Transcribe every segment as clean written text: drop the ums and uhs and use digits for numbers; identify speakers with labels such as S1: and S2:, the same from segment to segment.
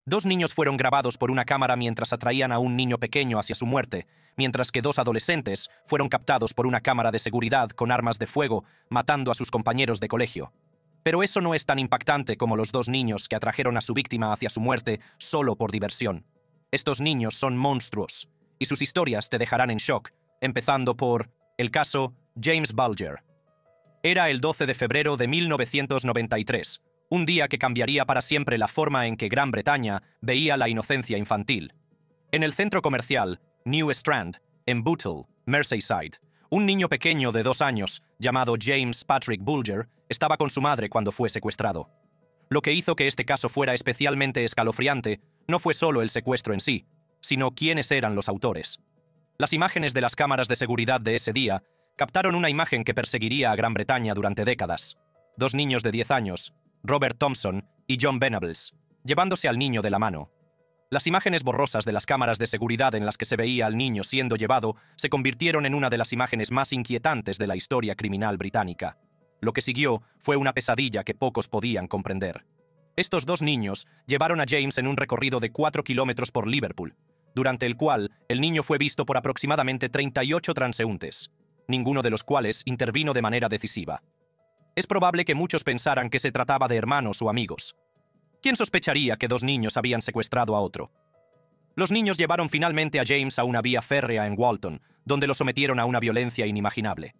S1: Dos niños fueron grabados por una cámara mientras atraían a un niño pequeño hacia su muerte, mientras que dos adolescentes fueron captados por una cámara de seguridad con armas de fuego, matando a sus compañeros de colegio. Pero eso no es tan impactante como los dos niños que atrajeron a su víctima hacia su muerte solo por diversión. Estos niños son monstruos, y sus historias te dejarán en shock, empezando por el caso James Bulger. Era el 12 de febrero de 1993, un día que cambiaría para siempre la forma en que Gran Bretaña veía la inocencia infantil. En el centro comercial New Strand, en Bootle, Merseyside, un niño pequeño de 2 años, llamado James Patrick Bulger, estaba con su madre cuando fue secuestrado. Lo que hizo que este caso fuera especialmente escalofriante no fue solo el secuestro en sí, sino quiénes eran los autores. Las imágenes de las cámaras de seguridad de ese día captaron una imagen que perseguiría a Gran Bretaña durante décadas. Dos niños de 10 años, Robert Thompson y John Venables, llevándose al niño de la mano. Las imágenes borrosas de las cámaras de seguridad en las que se veía al niño siendo llevado se convirtieron en una de las imágenes más inquietantes de la historia criminal británica. Lo que siguió fue una pesadilla que pocos podían comprender. Estos dos niños llevaron a James en un recorrido de 4 kilómetros por Liverpool, durante el cual el niño fue visto por aproximadamente 38 transeúntes, ninguno de los cuales intervino de manera decisiva. Es probable que muchos pensaran que se trataba de hermanos o amigos. ¿Quién sospecharía que dos niños habían secuestrado a otro? Los niños llevaron finalmente a James a una vía férrea en Walton, donde lo sometieron a una violencia inimaginable.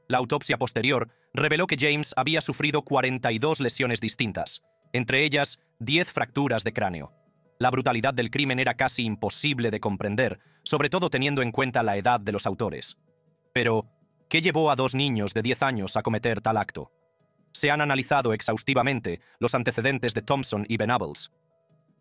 S1: La autopsia posterior reveló que James había sufrido 42 lesiones distintas, entre ellas 10 fracturas de cráneo. La brutalidad del crimen era casi imposible de comprender, sobre todo teniendo en cuenta la edad de los autores. Pero, ¿qué llevó a dos niños de 10 años a cometer tal acto? Se han analizado exhaustivamente los antecedentes de Thompson y Venables.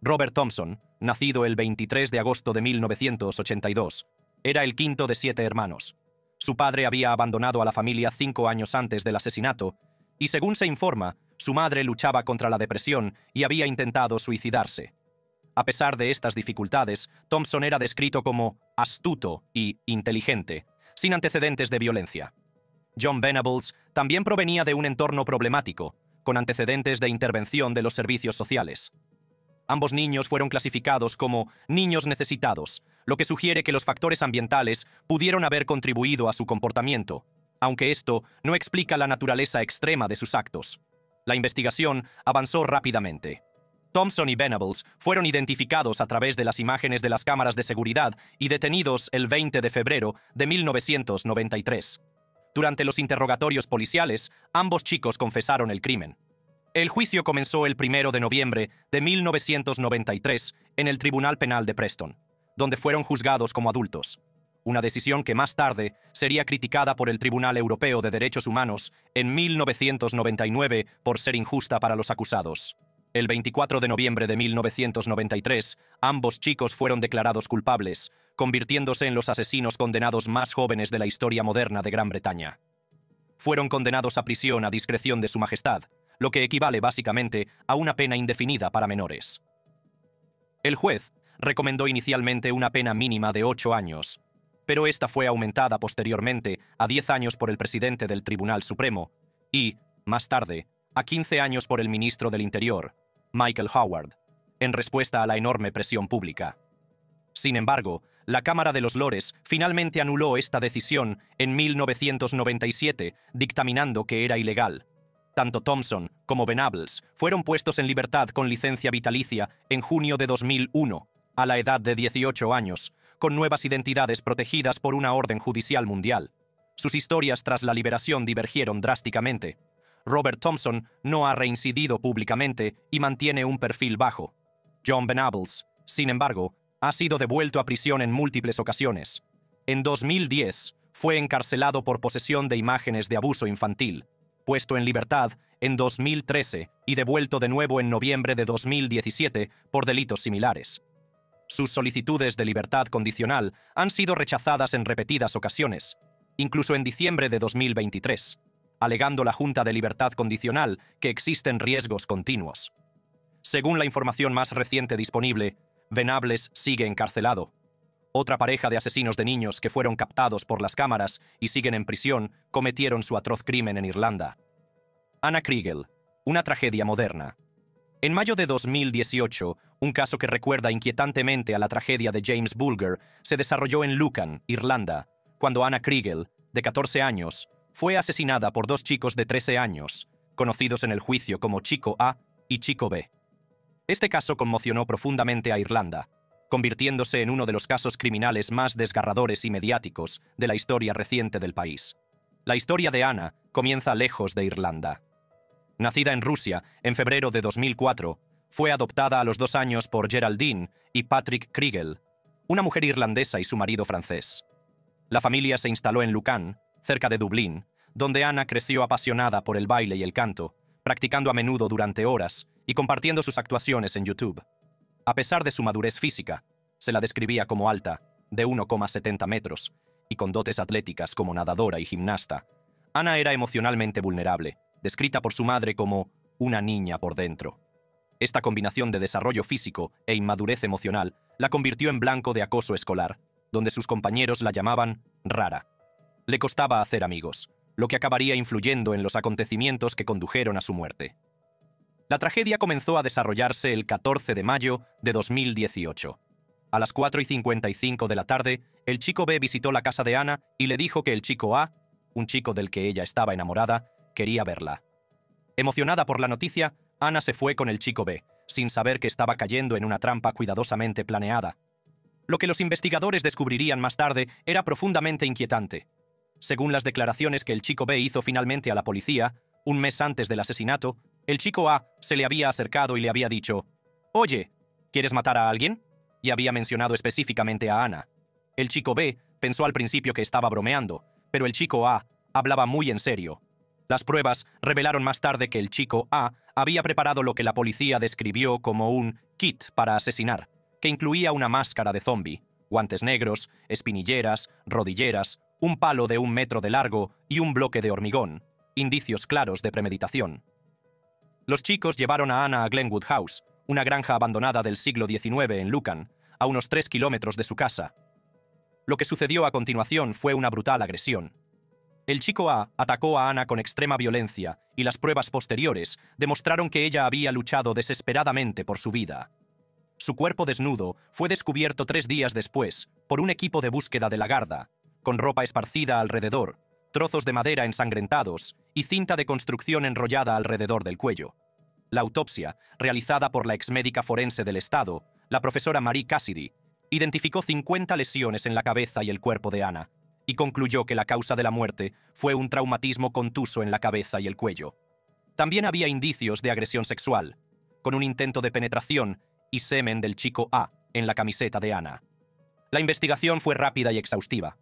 S1: Robert Thompson, nacido el 23 de agosto de 1982, era el quinto de 7 hermanos. Su padre había abandonado a la familia 5 años antes del asesinato, y según se informa, su madre luchaba contra la depresión y había intentado suicidarse. A pesar de estas dificultades, Thompson era descrito como astuto y inteligente, sin antecedentes de violencia. John Venables también provenía de un entorno problemático, con antecedentes de intervención de los servicios sociales. Ambos niños fueron clasificados como niños necesitados, lo que sugiere que los factores ambientales pudieron haber contribuido a su comportamiento, aunque esto no explica la naturaleza extrema de sus actos. La investigación avanzó rápidamente. Thompson y Venables fueron identificados a través de las imágenes de las cámaras de seguridad y detenidos el 20 de febrero de 1993. Durante los interrogatorios policiales, ambos chicos confesaron el crimen. El juicio comenzó el 1 de noviembre de 1993 en el Tribunal Penal de Preston, donde fueron juzgados como adultos. Una decisión que más tarde sería criticada por el Tribunal Europeo de Derechos Humanos en 1999 por ser injusta para los acusados. El 24 de noviembre de 1993, ambos chicos fueron declarados culpables, convirtiéndose en los asesinos condenados más jóvenes de la historia moderna de Gran Bretaña. Fueron condenados a prisión a discreción de Su Majestad, lo que equivale básicamente a una pena indefinida para menores. El juez recomendó inicialmente una pena mínima de 8 años, pero esta fue aumentada posteriormente a 10 años por el presidente del Tribunal Supremo y, más tarde, a 15 años por el ministro del Interior, Michael Howard, en respuesta a la enorme presión pública. Sin embargo, la Cámara de los Lores finalmente anuló esta decisión en 1997, dictaminando que era ilegal. Tanto Thompson como Venables fueron puestos en libertad con licencia vitalicia en junio de 2001, a la edad de 18 años, con nuevas identidades protegidas por una orden judicial mundial. Sus historias tras la liberación divergieron drásticamente. Robert Thompson no ha reincidido públicamente y mantiene un perfil bajo. John Venables, sin embargo, ha sido devuelto a prisión en múltiples ocasiones. En 2010, fue encarcelado por posesión de imágenes de abuso infantil, puesto en libertad en 2013 y devuelto de nuevo en noviembre de 2017 por delitos similares. Sus solicitudes de libertad condicional han sido rechazadas en repetidas ocasiones, incluso en diciembre de 2023, alegando la Junta de Libertad Condicional que existen riesgos continuos. Según la información más reciente disponible, Venables sigue encarcelado. Otra pareja de asesinos de niños que fueron captados por las cámaras y siguen en prisión cometieron su atroz crimen en Irlanda. Anna Kriegel, una tragedia moderna. En mayo de 2018, un caso que recuerda inquietantemente a la tragedia de James Bulger se desarrolló en Lucan, Irlanda, cuando Anna Kriegel, de 14 años, fue asesinada por dos chicos de 13 años, conocidos en el juicio como Chico A y Chico B. Este caso conmocionó profundamente a Irlanda, convirtiéndose en uno de los casos criminales más desgarradores y mediáticos de la historia reciente del país. La historia de Anna comienza lejos de Irlanda. Nacida en Rusia en febrero de 2004, fue adoptada a los 2 años por Geraldine y Patrick Kriegel, una mujer irlandesa y su marido francés. La familia se instaló en Lucan, cerca de Dublín, donde Anna creció apasionada por el baile y el canto, practicando a menudo durante horas y compartiendo sus actuaciones en YouTube. A pesar de su madurez física, se la describía como alta, de 1,70 metros, y con dotes atléticas como nadadora y gimnasta. Anna era emocionalmente vulnerable, descrita por su madre como una niña por dentro. Esta combinación de desarrollo físico e inmadurez emocional la convirtió en blanco de acoso escolar, donde sus compañeros la llamaban rara. Le costaba hacer amigos, lo que acabaría influyendo en los acontecimientos que condujeron a su muerte. La tragedia comenzó a desarrollarse el 14 de mayo de 2018. A las 4:55 de la tarde, el chico B visitó la casa de Anna y le dijo que el chico A, un chico del que ella estaba enamorada, quería verla. Emocionada por la noticia, Anna se fue con el chico B, sin saber que estaba cayendo en una trampa cuidadosamente planeada. Lo que los investigadores descubrirían más tarde era profundamente inquietante. Según las declaraciones que el chico B hizo finalmente a la policía, un mes antes del asesinato, el chico A se le había acercado y le había dicho: «Oye, ¿quieres matar a alguien?», y había mencionado específicamente a Anna. El chico B pensó al principio que estaba bromeando, pero el chico A hablaba muy en serio. Las pruebas revelaron más tarde que el chico A había preparado lo que la policía describió como un kit para asesinar, que incluía una máscara de zombie, guantes negros, espinilleras, rodilleras, un palo de 1 metro de largo y un bloque de hormigón, indicios claros de premeditación. Los chicos llevaron a Anna a Glenwood House, una granja abandonada del siglo XIX en Lucan, a unos 3 kilómetros de su casa. Lo que sucedió a continuación fue una brutal agresión. El chico A atacó a Anna con extrema violencia y las pruebas posteriores demostraron que ella había luchado desesperadamente por su vida. Su cuerpo desnudo fue descubierto 3 días después por un equipo de búsqueda de la Garda, con ropa esparcida alrededor, trozos de madera ensangrentados y cinta de construcción enrollada alrededor del cuello. La autopsia, realizada por la exmédica forense del Estado, la profesora Marie Cassidy, identificó 50 lesiones en la cabeza y el cuerpo de Anna, y concluyó que la causa de la muerte fue un traumatismo contuso en la cabeza y el cuello. También había indicios de agresión sexual, con un intento de penetración y semen del chico A en la camiseta de Anna. La investigación fue rápida y exhaustiva.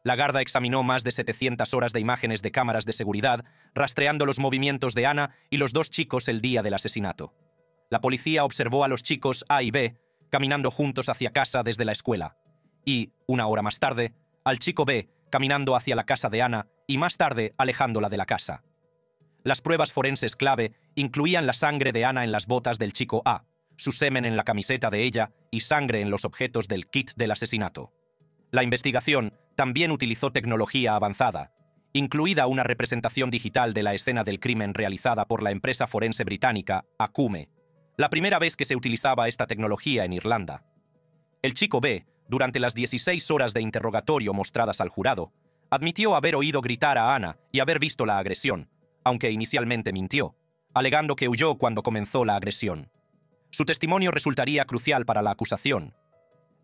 S1: La Garda examinó más de 700 horas de imágenes de cámaras de seguridad, rastreando los movimientos de Anna y los 2 chicos el día del asesinato. La policía observó a los chicos A y B caminando juntos hacia casa desde la escuela, y, 1 hora más tarde, al chico B caminando hacia la casa de Anna y más tarde alejándola de la casa. Las pruebas forenses clave incluían la sangre de Anna en las botas del chico A, su semen en la camiseta de ella y sangre en los objetos del kit del asesinato. La investigación también utilizó tecnología avanzada, incluida una representación digital de la escena del crimen realizada por la empresa forense británica Acume, la primera vez que se utilizaba esta tecnología en Irlanda. El chico B, durante las 16 horas de interrogatorio mostradas al jurado, admitió haber oído gritar a Anna y haber visto la agresión, aunque inicialmente mintió, alegando que huyó cuando comenzó la agresión. Su testimonio resultaría crucial para la acusación.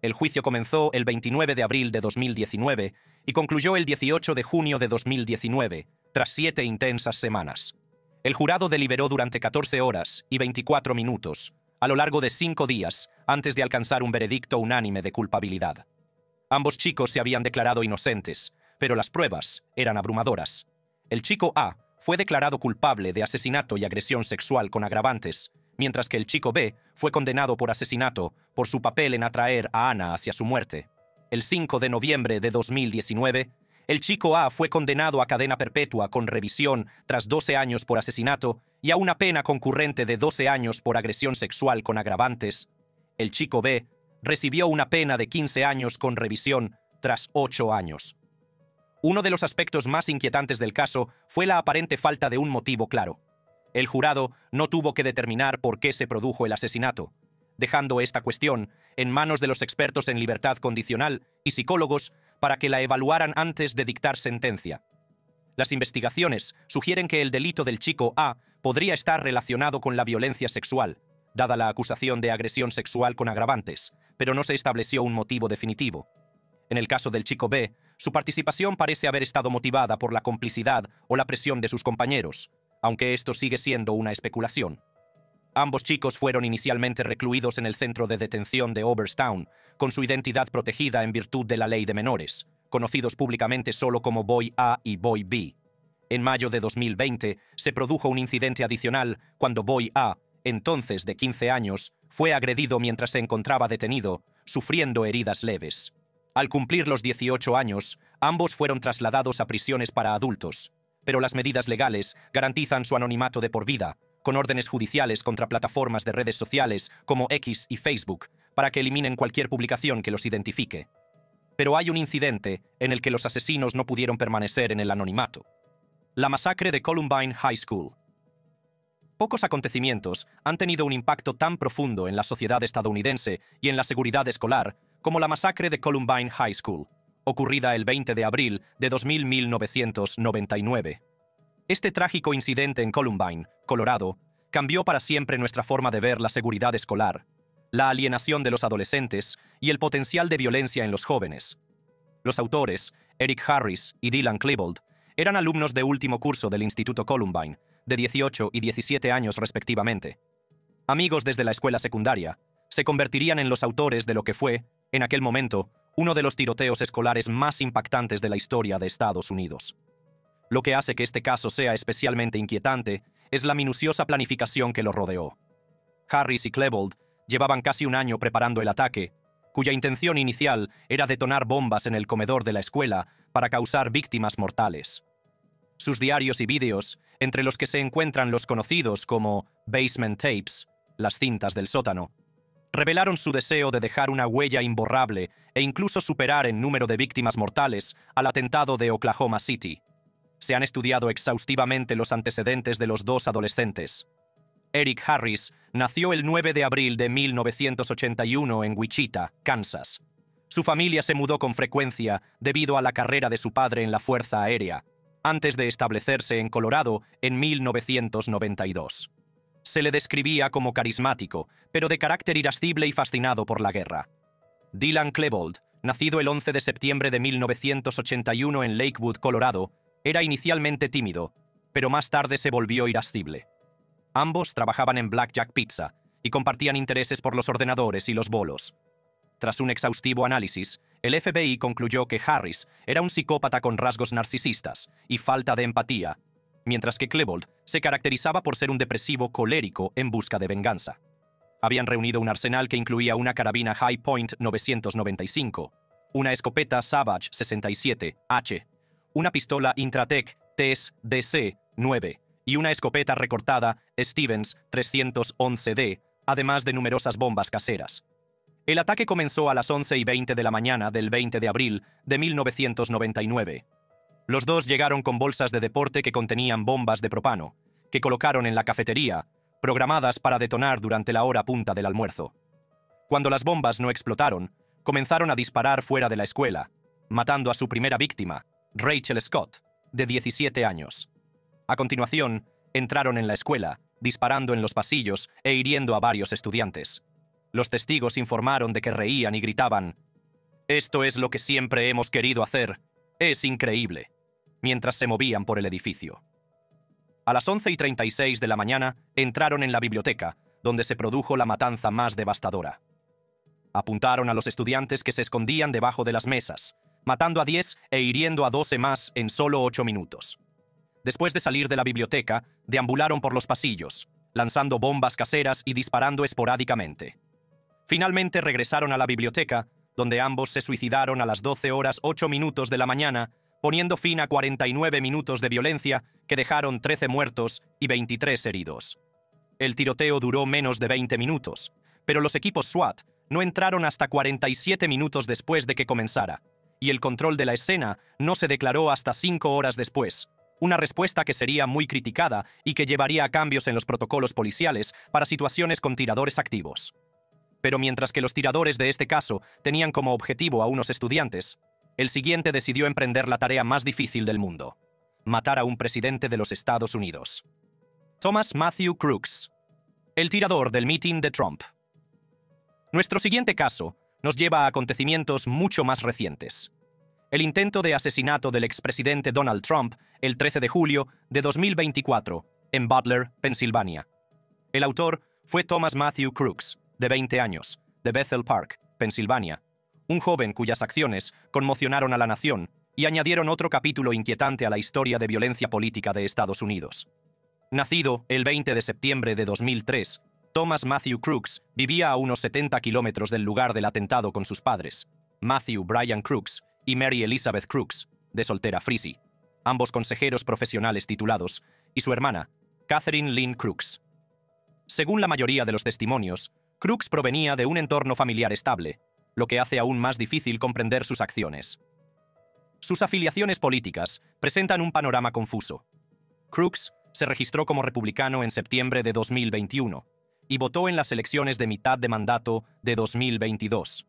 S1: El juicio comenzó el 29 de abril de 2019 y concluyó el 18 de junio de 2019, tras 7 intensas semanas. El jurado deliberó durante 14 horas y 24 minutos, a lo largo de 5 días, antes de alcanzar un veredicto unánime de culpabilidad. Ambos chicos se habían declarado inocentes, pero las pruebas eran abrumadoras. El chico A fue declarado culpable de asesinato y agresión sexual con agravantes, mientras que el chico B fue condenado por asesinato por su papel en atraer a Anna hacia su muerte. El 5 de noviembre de 2019, el chico A fue condenado a cadena perpetua con revisión tras 12 años por asesinato y a una pena concurrente de 12 años por agresión sexual con agravantes. El chico B recibió una pena de 15 años con revisión tras 8 años. Uno de los aspectos más inquietantes del caso fue la aparente falta de un motivo claro. El jurado no tuvo que determinar por qué se produjo el asesinato, dejando esta cuestión en manos de los expertos en libertad condicional y psicólogos para que la evaluaran antes de dictar sentencia. Las investigaciones sugieren que el delito del chico A podría estar relacionado con la violencia sexual, dada la acusación de agresión sexual con agravantes, pero no se estableció un motivo definitivo. En el caso del chico B, su participación parece haber estado motivada por la complicidad o la presión de sus compañeros, aunque esto sigue siendo una especulación. Ambos chicos fueron inicialmente recluidos en el centro de detención de Overstown, con su identidad protegida en virtud de la ley de menores, conocidos públicamente solo como Boy A y Boy B. En mayo de 2020 se produjo un incidente adicional cuando Boy A, entonces de 15 años, fue agredido mientras se encontraba detenido, sufriendo heridas leves. Al cumplir los 18 años, ambos fueron trasladados a prisiones para adultos, pero las medidas legales garantizan su anonimato de por vida, con órdenes judiciales contra plataformas de redes sociales como X y Facebook, para que eliminen cualquier publicación que los identifique. Pero hay un incidente en el que los asesinos no pudieron permanecer en el anonimato: la masacre de Columbine High School. Pocos acontecimientos han tenido un impacto tan profundo en la sociedad estadounidense y en la seguridad escolar como la masacre de Columbine High School, ocurrida el 20 de abril de 1999. Este trágico incidente en Columbine, Colorado, cambió para siempre nuestra forma de ver la seguridad escolar, la alienación de los adolescentes y el potencial de violencia en los jóvenes. Los autores, Eric Harris y Dylan Klebold, eran alumnos de último curso del Instituto Columbine, de 18 y 17 años respectivamente. Amigos desde la escuela secundaria, se convertirían en los autores de lo que fue, en aquel momento, uno de los tiroteos escolares más impactantes de la historia de Estados Unidos. Lo que hace que este caso sea especialmente inquietante es la minuciosa planificación que lo rodeó. Harris y Klebold llevaban casi un año preparando el ataque, cuya intención inicial era detonar bombas en el comedor de la escuela para causar víctimas mortales. Sus diarios y vídeos, entre los que se encuentran los conocidos como basement tapes, las cintas del sótano, revelaron su deseo de dejar una huella imborrable e incluso superar en número de víctimas mortales al atentado de Oklahoma City. Se han estudiado exhaustivamente los antecedentes de los dos adolescentes. Eric Harris nació el 9 de abril de 1981 en Wichita, Kansas. Su familia se mudó con frecuencia debido a la carrera de su padre en la Fuerza Aérea, antes de establecerse en Colorado en 1992. Se le describía como carismático, pero de carácter irascible y fascinado por la guerra. Dylan Klebold, nacido el 11 de septiembre de 1981 en Lakewood, Colorado, era inicialmente tímido, pero más tarde se volvió irascible. Ambos trabajaban en Blackjack Pizza y compartían intereses por los ordenadores y los bolos. Tras un exhaustivo análisis, el FBI concluyó que Harris era un psicópata con rasgos narcisistas y falta de empatía, mientras que Klebold se caracterizaba por ser un depresivo colérico en busca de venganza. Habían reunido un arsenal que incluía una carabina High Point 995, una escopeta Savage 67H, una pistola Intratec TES DC-9 y una escopeta recortada Stevens 311D, además de numerosas bombas caseras. El ataque comenzó a las 11:20 de la mañana del 20 de abril de 1999. Los dos llegaron con bolsas de deporte que contenían bombas de propano, que colocaron en la cafetería, programadas para detonar durante la hora punta del almuerzo. Cuando las bombas no explotaron, comenzaron a disparar fuera de la escuela, matando a su primera víctima, Rachel Scott, de 17 años. A continuación, entraron en la escuela, disparando en los pasillos e hiriendo a varios estudiantes. Los testigos informaron de que reían y gritaban: «Esto es lo que siempre hemos querido hacer. Es increíble», mientras se movían por el edificio. A las 11:36 de la mañana entraron en la biblioteca, donde se produjo la matanza más devastadora. Apuntaron a los estudiantes que se escondían debajo de las mesas, matando a 10 e hiriendo a 12 más en solo 8 minutos. Después de salir de la biblioteca, deambularon por los pasillos, lanzando bombas caseras y disparando esporádicamente. Finalmente regresaron a la biblioteca, donde ambos se suicidaron a las 12:08 de la mañana, poniendo fin a 49 minutos de violencia que dejaron 13 muertos y 23 heridos. El tiroteo duró menos de 20 minutos, pero los equipos SWAT no entraron hasta 47 minutos después de que comenzara, y el control de la escena no se declaró hasta 5 horas después, una respuesta que sería muy criticada y que llevaría a cambios en los protocolos policiales para situaciones con tiradores activos. Pero mientras que los tiradores de este caso tenían como objetivo a unos estudiantes, el siguiente decidió emprender la tarea más difícil del mundo: matar a un presidente de los Estados Unidos. Thomas Matthew Crooks, el tirador del mitin de Trump. Nuestro siguiente caso nos lleva a acontecimientos mucho más recientes. El intento de asesinato del expresidente Donald Trump el 13 de julio de 2024 en Butler, Pensilvania. El autor fue Thomas Matthew Crooks, de 20 años, de Bethel Park, Pensilvania, un joven cuyas acciones conmocionaron a la nación y añadieron otro capítulo inquietante a la historia de violencia política de Estados Unidos. Nacido el 20 de septiembre de 2003, Thomas Matthew Crooks vivía a unos 70 kilómetros del lugar del atentado con sus padres, Matthew Brian Crooks y Mary Elizabeth Crooks, de soltera Freezy, ambos consejeros profesionales titulados, y su hermana, Catherine Lynn Crooks. Según la mayoría de los testimonios, Crooks provenía de un entorno familiar estable, lo que hace aún más difícil comprender sus acciones. Sus afiliaciones políticas presentan un panorama confuso. Crooks se registró como republicano en septiembre de 2021 y votó en las elecciones de mitad de mandato de 2022.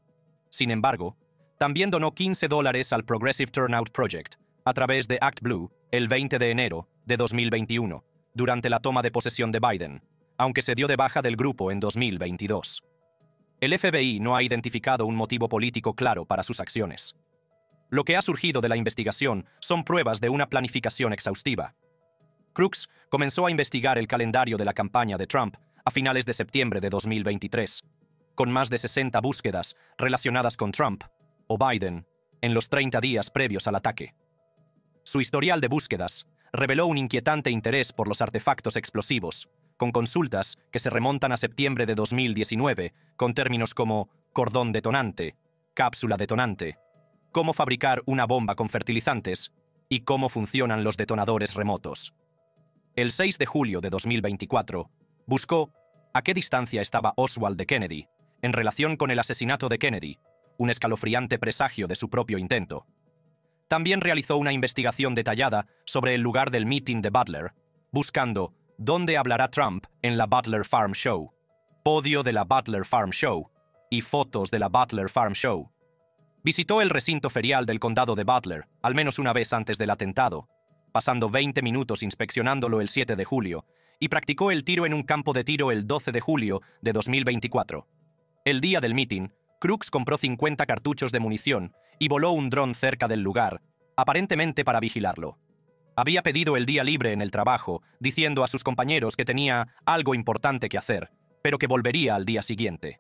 S1: Sin embargo, también donó $15 al Progressive Turnout Project a través de ActBlue el 20 de enero de 2021, durante la toma de posesión de Biden, aunque se dio de baja del grupo en 2022. El FBI no ha identificado un motivo político claro para sus acciones. Lo que ha surgido de la investigación son pruebas de una planificación exhaustiva. Crooks comenzó a investigar el calendario de la campaña de Trump a finales de septiembre de 2023, con más de 60 búsquedas relacionadas con Trump o Biden en los 30 días previos al ataque. Su historial de búsquedas reveló un inquietante interés por los artefactos explosivos, con consultas que se remontan a septiembre de 2019, con términos como cordón detonante, cápsula detonante, cómo fabricar una bomba con fertilizantes y cómo funcionan los detonadores remotos. El 6 de julio de 2024, buscó a qué distancia estaba Oswald de Kennedy en relación con el asesinato de Kennedy, un escalofriante presagio de su propio intento. También realizó una investigación detallada sobre el lugar del meeting de Butler, buscando dónde hablará Trump en la Butler Farm Show, podio de la Butler Farm Show y fotos de la Butler Farm Show. Visitó el recinto ferial del condado de Butler al menos una vez antes del atentado, pasando 20 minutos inspeccionándolo el 7 de julio, y practicó el tiro en un campo de tiro el 12 de julio de 2024. El día del meeting, Crooks compró 50 cartuchos de munición y voló un dron cerca del lugar, aparentemente para vigilarlo. Había pedido el día libre en el trabajo, diciendo a sus compañeros que tenía algo importante que hacer, pero que volvería al día siguiente.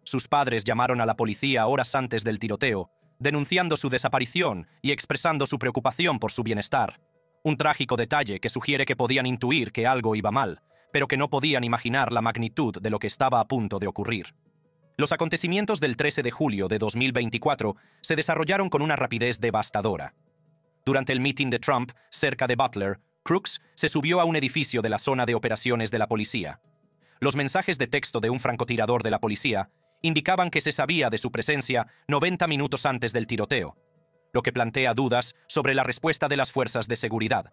S1: Sus padres llamaron a la policía horas antes del tiroteo, denunciando su desaparición y expresando su preocupación por su bienestar. Un trágico detalle que sugiere que podían intuir que algo iba mal, pero que no podían imaginar la magnitud de lo que estaba a punto de ocurrir. Los acontecimientos del 13 de julio de 2024 se desarrollaron con una rapidez devastadora. Durante el meeting de Trump, cerca de Butler, Crooks se subió a un edificio de la zona de operaciones de la policía. Los mensajes de texto de un francotirador de la policía indicaban que se sabía de su presencia 90 minutos antes del tiroteo, lo que plantea dudas sobre la respuesta de las fuerzas de seguridad.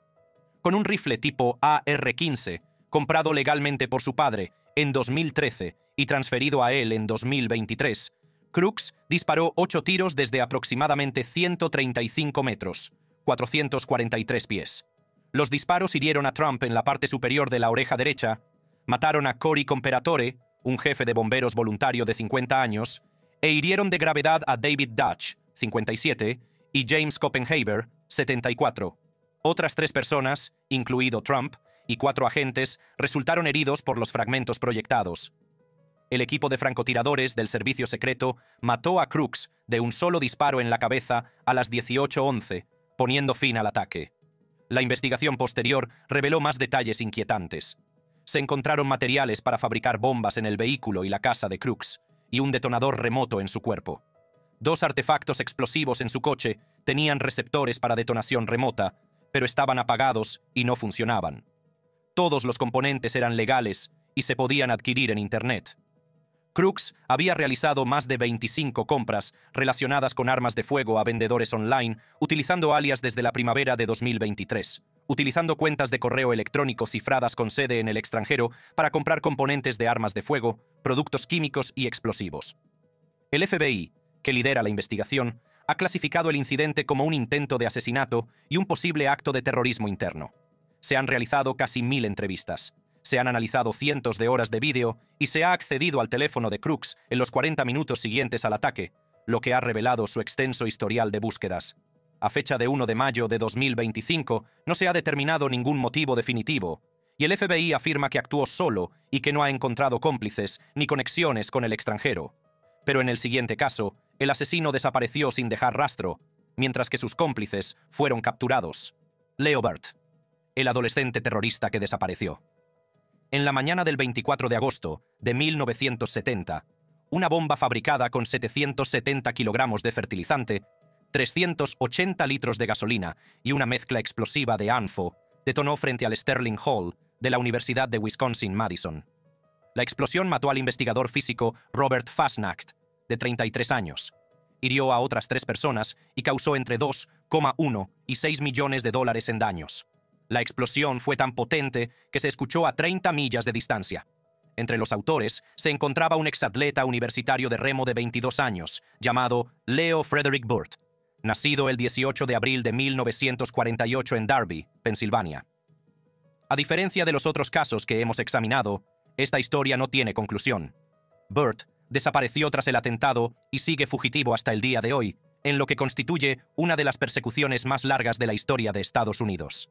S1: Con un rifle tipo AR-15, comprado legalmente por su padre en 2013 y transferido a él en 2023, Crooks disparó 8 tiros desde aproximadamente 135 metros, 443 pies. Los disparos hirieron a Trump en la parte superior de la oreja derecha, mataron a Cory Comperatore, un jefe de bomberos voluntario de 50 años, e hirieron de gravedad a David Dutch, 57, y James Copenhaver, 74. Otras 3 personas, incluido Trump, y 4 agentes resultaron heridos por los fragmentos proyectados. El equipo de francotiradores del servicio secreto mató a Crooks de un solo disparo en la cabeza a las 18:11, poniendo fin al ataque. La investigación posterior reveló más detalles inquietantes. Se encontraron materiales para fabricar bombas en el vehículo y la casa de Crooks, y un detonador remoto en su cuerpo. 2 artefactos explosivos en su coche tenían receptores para detonación remota, pero estaban apagados y no funcionaban. Todos los componentes eran legales y se podían adquirir en Internet. Crooks había realizado más de 25 compras relacionadas con armas de fuego a vendedores online, utilizando alias desde la primavera de 2023, utilizando cuentas de correo electrónico cifradas con sede en el extranjero para comprar componentes de armas de fuego, productos químicos y explosivos. El FBI, que lidera la investigación, ha clasificado el incidente como un intento de asesinato y un posible acto de terrorismo interno. Se han realizado casi 1000 entrevistas. Se han analizado cientos de horas de vídeo y se ha accedido al teléfono de Crooks en los 40 minutos siguientes al ataque, lo que ha revelado su extenso historial de búsquedas. A fecha de 1 de mayo de 2025, no se ha determinado ningún motivo definitivo, y el FBI afirma que actuó solo y que no ha encontrado cómplices ni conexiones con el extranjero. Pero en el siguiente caso, el asesino desapareció sin dejar rastro, mientras que sus cómplices fueron capturados. Leo Burt, el adolescente terrorista que desapareció. En la mañana del 24 de agosto de 1970, una bomba fabricada con 770 kilogramos de fertilizante, 380 litros de gasolina y una mezcla explosiva de ANFO detonó frente al Sterling Hall de la Universidad de Wisconsin-Madison. La explosión mató al investigador físico Robert Fasnacht, de 33 años. Hirió a otras 3 personas y causó entre 2,1 y 6 millones de dólares en daños. La explosión fue tan potente que se escuchó a 30 millas de distancia. Entre los autores se encontraba un exatleta universitario de remo de 22 años, llamado Leo Frederick Burt, nacido el 18 de abril de 1948 en Darby, Pensilvania. A diferencia de los otros casos que hemos examinado, esta historia no tiene conclusión. Burt desapareció tras el atentado y sigue fugitivo hasta el día de hoy, en lo que constituye una de las persecuciones más largas de la historia de Estados Unidos.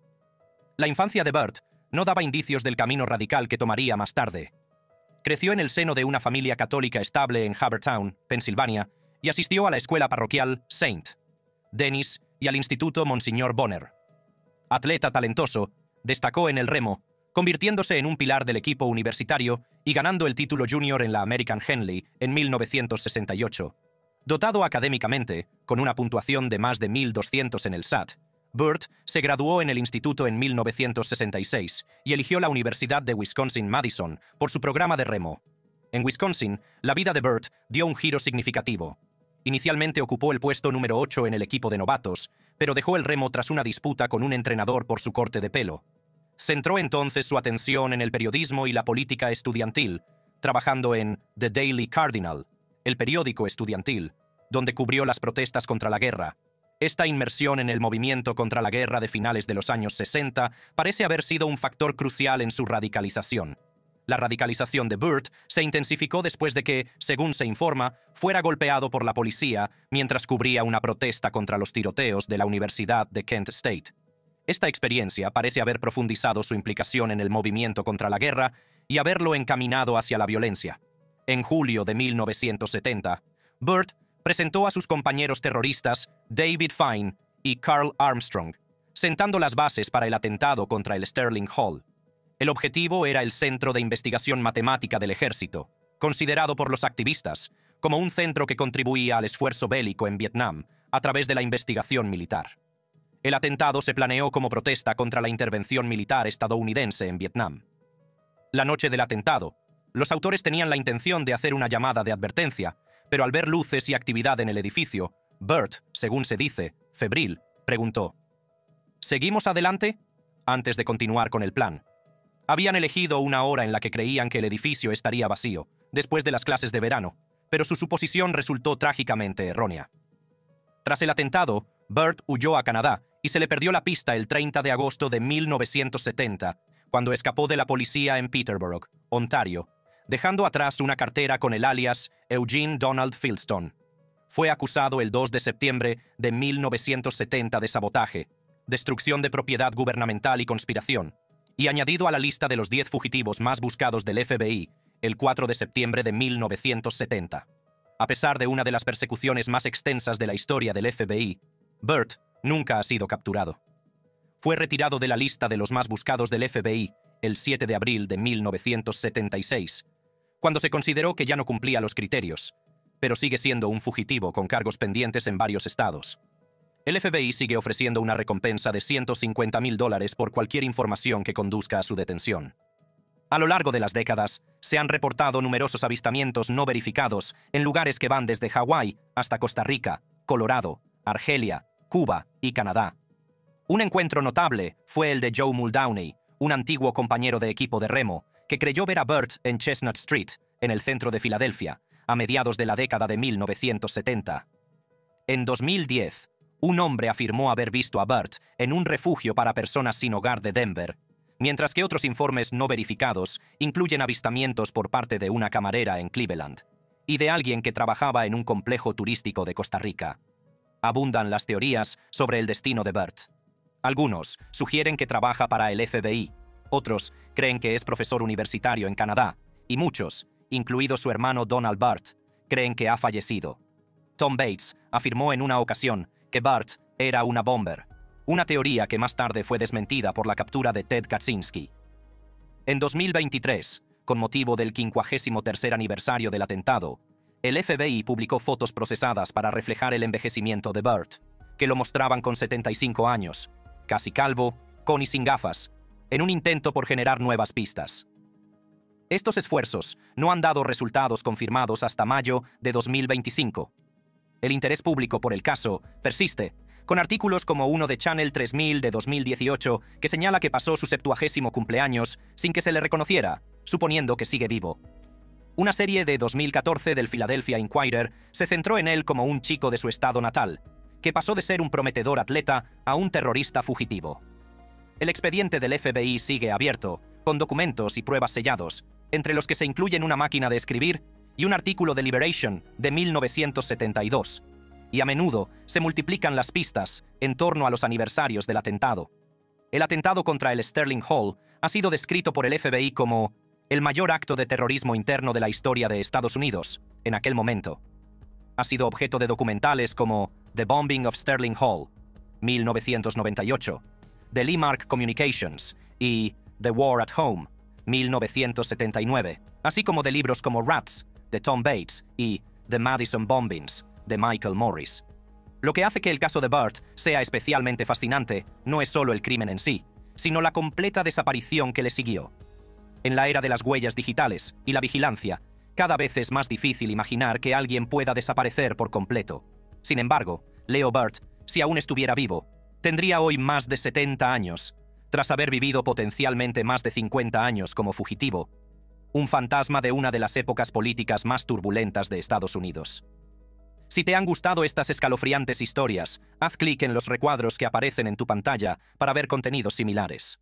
S1: La infancia de Burt no daba indicios del camino radical que tomaría más tarde. Creció en el seno de una familia católica estable en Havertown, Pensilvania, y asistió a la escuela parroquial St. Denis y al Instituto Monsignor Bonner. Atleta talentoso, destacó en el remo, convirtiéndose en un pilar del equipo universitario y ganando el título junior en la American Henley en 1968. Dotado académicamente, con una puntuación de más de 1200 en el SAT, Burt se graduó en el instituto en 1966 y eligió la Universidad de Wisconsin-Madison por su programa de remo. En Wisconsin, la vida de Burt dio un giro significativo. Inicialmente ocupó el puesto número 8 en el equipo de novatos, pero dejó el remo tras una disputa con un entrenador por su corte de pelo. Centró entonces su atención en el periodismo y la política estudiantil, trabajando en The Daily Cardinal, el periódico estudiantil, donde cubrió las protestas contra la guerra. Esta inmersión en el movimiento contra la guerra de finales de los años 60 parece haber sido un factor crucial en su radicalización. La radicalización de Burt se intensificó después de que, según se informa, fuera golpeado por la policía mientras cubría una protesta contra los tiroteos de la Universidad de Kent State. Esta experiencia parece haber profundizado su implicación en el movimiento contra la guerra y haberlo encaminado hacia la violencia. En julio de 1970, Burt presentó a sus compañeros terroristas David Fine y Carl Armstrong, sentando las bases para el atentado contra el Sterling Hall. El objetivo era el Centro de Investigación Matemática del Ejército, considerado por los activistas como un centro que contribuía al esfuerzo bélico en Vietnam a través de la investigación militar. El atentado se planeó como protesta contra la intervención militar estadounidense en Vietnam. La noche del atentado, los autores tenían la intención de hacer una llamada de advertencia, pero al ver luces y actividad en el edificio, Burt, según se dice, febril, preguntó: ¿seguimos adelante? Antes de continuar con el plan. Habían elegido una hora en la que creían que el edificio estaría vacío, después de las clases de verano, pero su suposición resultó trágicamente errónea. Tras el atentado, Burt huyó a Canadá y se le perdió la pista el 30 de agosto de 1970, cuando escapó de la policía en Peterborough, Ontario, dejando atrás una cartera con el alias Eugene Donald Fieldstone. Fue acusado el 2 de septiembre de 1970 de sabotaje, destrucción de propiedad gubernamental y conspiración, y añadido a la lista de los 10 fugitivos más buscados del FBI el 4 de septiembre de 1970. A pesar de una de las persecuciones más extensas de la historia del FBI, Burt nunca ha sido capturado. Fue retirado de la lista de los más buscados del FBI el 7 de abril de 1976, cuando se consideró que ya no cumplía los criterios, pero sigue siendo un fugitivo con cargos pendientes en varios estados. El FBI sigue ofreciendo una recompensa de $150,000 por cualquier información que conduzca a su detención. A lo largo de las décadas, se han reportado numerosos avistamientos no verificados en lugares que van desde Hawái hasta Costa Rica, Colorado, Argelia, Cuba y Canadá. Un encuentro notable fue el de Joe Muldowney, un antiguo compañero de equipo de remo, que creyó ver a Burt en Chestnut Street, en el centro de Filadelfia, a mediados de la década de 1970. En 2010, un hombre afirmó haber visto a Burt en un refugio para personas sin hogar de Denver, mientras que otros informes no verificados incluyen avistamientos por parte de una camarera en Cleveland y de alguien que trabajaba en un complejo turístico de Costa Rica. Abundan las teorías sobre el destino de Burt. Algunos sugieren que trabaja para el FBI, otros creen que es profesor universitario en Canadá, y muchos, incluido su hermano Donald Burt, creen que ha fallecido. Tom Bates afirmó en una ocasión que Burt era una bomber, una teoría que más tarde fue desmentida por la captura de Ted Kaczynski. En 2023, con motivo del 53º aniversario del atentado, el FBI publicó fotos procesadas para reflejar el envejecimiento de Burt, que lo mostraban con 75 años, casi calvo, con y sin gafas, en un intento por generar nuevas pistas. Estos esfuerzos no han dado resultados confirmados hasta mayo de 2025. El interés público por el caso persiste, con artículos como uno de Channel 3000 de 2018 que señala que pasó su 70º cumpleaños sin que se le reconociera, suponiendo que sigue vivo. Una serie de 2014 del Philadelphia Inquirer se centró en él como un chico de su estado natal, que pasó de ser un prometedor atleta a un terrorista fugitivo. El expediente del FBI sigue abierto, con documentos y pruebas sellados, entre los que se incluyen una máquina de escribir y un artículo de Liberation de 1972, y a menudo se multiplican las pistas en torno a los aniversarios del atentado. El atentado contra el Sterling Hall ha sido descrito por el FBI como el mayor acto de terrorismo interno de la historia de Estados Unidos, en aquel momento. Ha sido objeto de documentales como The Bombing of Sterling Hall, 1998, de Lemark Communications y The War at Home, 1979, así como de libros como Rats, de Tom Bates, y The Madison Bombings, de Michael Morris. Lo que hace que el caso de Burt sea especialmente fascinante no es solo el crimen en sí, sino la completa desaparición que le siguió. En la era de las huellas digitales y la vigilancia, cada vez es más difícil imaginar que alguien pueda desaparecer por completo. Sin embargo, Leo Burt, si aún estuviera vivo, tendría hoy más de 70 años, tras haber vivido potencialmente más de 50 años como fugitivo, un fantasma de una de las épocas políticas más turbulentas de Estados Unidos. Si te han gustado estas escalofriantes historias, haz clic en los recuadros que aparecen en tu pantalla para ver contenidos similares.